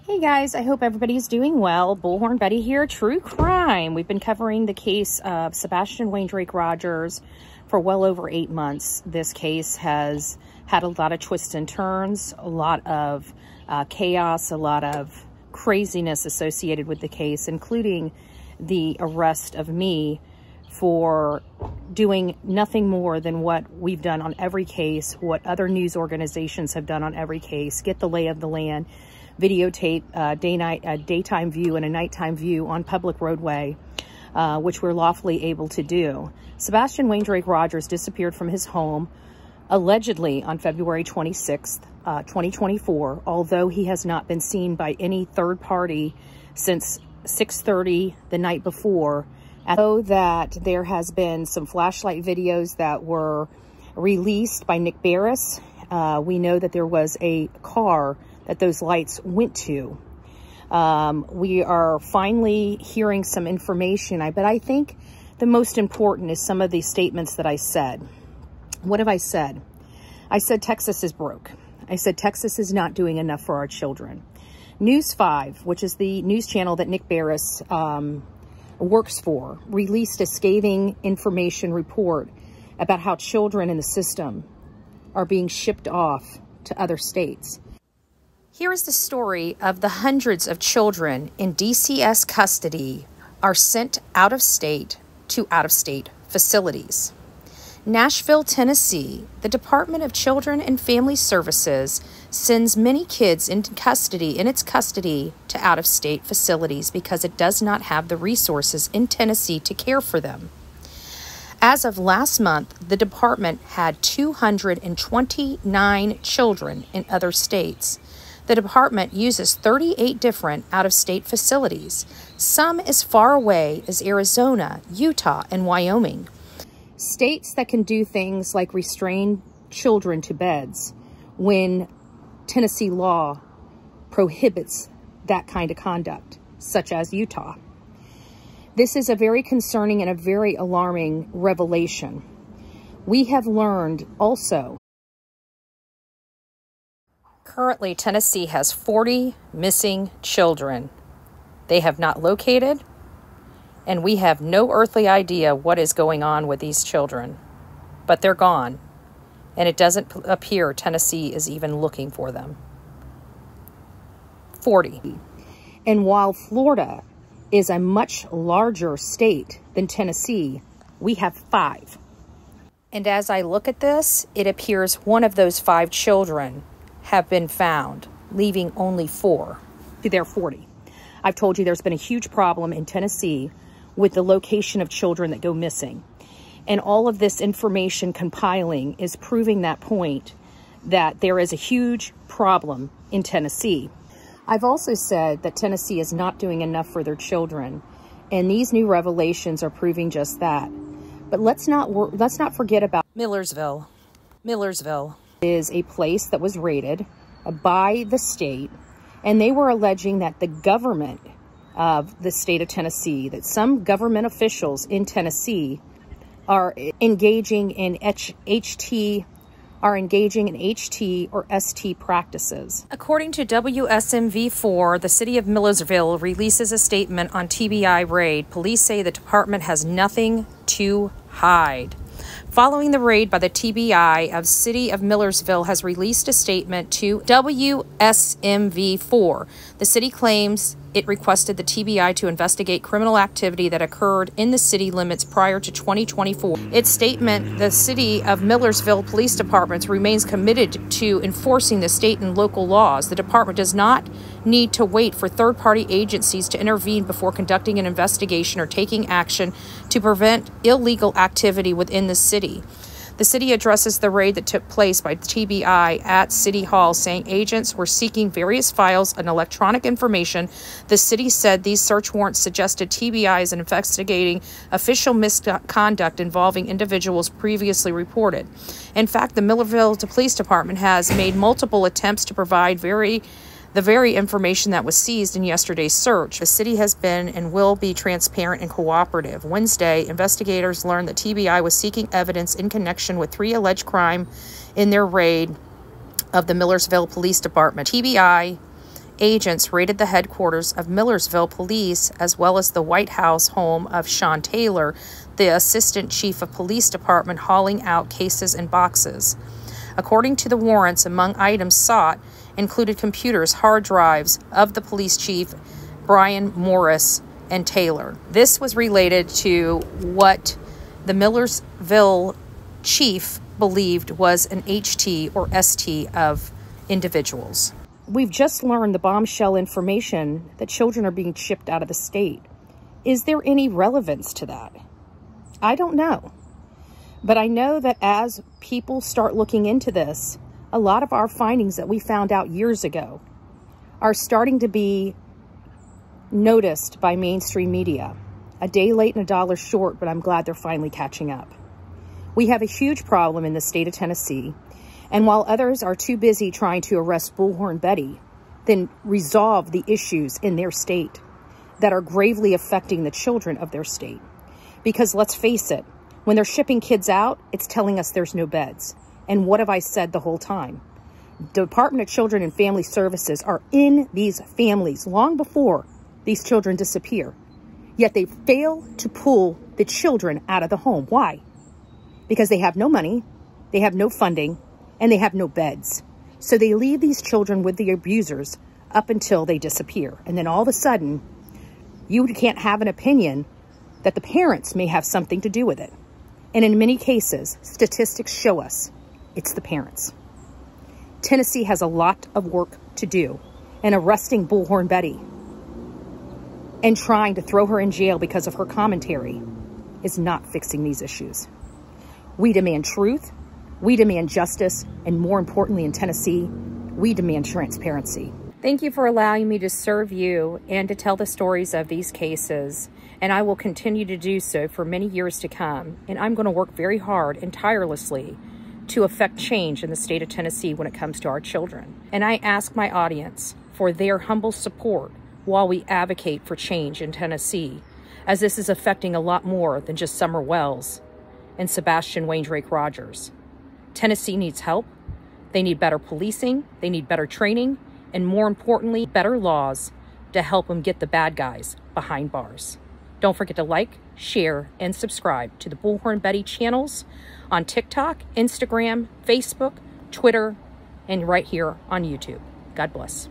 Hey guys, I hope everybody's doing well. Bullhorn Betty here, true crime. We've been covering the case of Sebastian Rogers for well over 8 months. This case has had a lot of twists and turns, a lot of chaos, a lot of craziness associated with the case, including the arrest of me for doing nothing more than what we've done on every case, what other news organizations have done on every case, get the lay of the land, videotape daytime view and a nighttime view on public roadway, which we're lawfully able to do. Sebastian Rogers disappeared from his home allegedly on February 26th, 2024, although he has not been seen by any third party since 6:30 the night before. I know that there has been some flashlight videos that were released by Nick Barris. We know that there was a car that those lights went to. We are finally hearing some information, but I think the most important is some of these statements that I said. What have I said? I said Texas is broke. I said Texas is not doing enough for our children. News 5, which is the news channel that Nick Barris works for, released a scathing information report about how children in the system are being shipped off to other states. Here is the story of the hundreds of children in DCS custody are sent out of state to out-of-state facilities. Nashville, Tennessee, the Department of Children and Family Services sends many kids in its custody to out-of-state facilities because it does not have the resources in Tennessee to care for them. As of last month, the department had 229 children in other states. The department uses 38 different out-of-state facilities, some as far away as Arizona, Utah, and Wyoming. States that can do things like restrain children to beds when Tennessee law prohibits that kind of conduct, such as Utah. This is a very concerning and a very alarming revelation. We have learned also currently, Tennessee has 40 missing children. They have not located, and we have no earthly idea what is going on with these children. But they're gone, and it doesn't appear Tennessee is even looking for them. 40. And while Florida is a much larger state than Tennessee, we have 5. And as I look at this, it appears one of those 5 children have been found, leaving only 4. They're 40. I've told you there's been a huge problem in Tennessee with the location of children that go missing. And all of this information compiling is proving that point, that there is a huge problem in Tennessee. I've also said that Tennessee is not doing enough for their children, and these new revelations are proving just that. But let's not forget about Millersville. Millersville is a place that was raided by the state, and they were alleging that the government of the state of Tennessee, that some government officials in Tennessee are engaging in HT or ST practices. According to WSMV4, the city of Millersville releases a statement on TBI raid. Police say the department has nothing to hide. Following the raid by the TBI of City of Millersville has released a statement to WSMV4. The city claims it requested the TBI to investigate criminal activity that occurred in the city limits prior to 2024. Its statement, the City of Millersville Police Department remains committed to enforcing the state and local laws. The department does not need to wait for third-party agencies to intervene before conducting an investigation or taking action to prevent illegal activity within the city. The city addresses the raid that took place by TBI at City Hall, saying agents were seeking various files and electronic information. The city said these search warrants suggested TBI is investigating official misconduct involving individuals previously reported. In fact, the Millersville Police Department has made multiple attempts to provide the very information that was seized in yesterday's search. The city has been and will be transparent and cooperative. Wednesday, investigators learned that TBI was seeking evidence in connection with 3 alleged crimes in their raid of the Millersville Police Department. TBI agents raided the headquarters of Millersville Police as well as the White House home of Sean Taylor, the Assistant Chief of Police Department, hauling out cases and boxes. According to the warrants, among items sought included computers, hard drives of the police chief, Brian Morris, and Taylor. This was related to what the Millersville chief believed was an HT or ST of individuals. We've just learned the bombshell information that children are being shipped out of the state. Is there any relevance to that? I don't know. But I know that as people start looking into this, a lot of our findings that we found out years ago are starting to be noticed by mainstream media. A day late and a dollar short, but I'm glad they're finally catching up. We have a huge problem in the state of Tennessee, and while others are too busy trying to arrest Bullhorn Betty, then resolve the issues in their state that are gravely affecting the children of their state. Because let's face it, when they're shipping kids out, it's telling us there's no beds. And what have I said the whole time? The Department of Children and Family Services are in these families long before these children disappear. Yet they fail to pull the children out of the home. Why? Because they have no money, they have no funding, and they have no beds. So they leave these children with the abusers up until they disappear. And then all of a sudden, you can't have an opinion that the parents may have something to do with it. And in many cases, statistics show us it's the parents. Tennessee has a lot of work to do in arresting Bullhorn Betty and trying to throw her in jail because of her commentary is not fixing these issues. We demand truth, we demand justice, and more importantly in Tennessee, we demand transparency. Thank you for allowing me to serve you and to tell the stories of these cases, and I will continue to do so for many years to come. And I'm going to work very hard and tirelessly to affect change in the state of Tennessee when it comes to our children. And I ask my audience for their humble support while we advocate for change in Tennessee, as this is affecting a lot more than just Summer Wells and Sebastian Rogers. Tennessee needs help. They need better policing, they need better training, and more importantly, better laws to help them get the bad guys behind bars. Don't forget to like, share, and subscribe to the Bullhorn Betty channels on TikTok, Instagram, Facebook, Twitter, and right here on YouTube. God bless.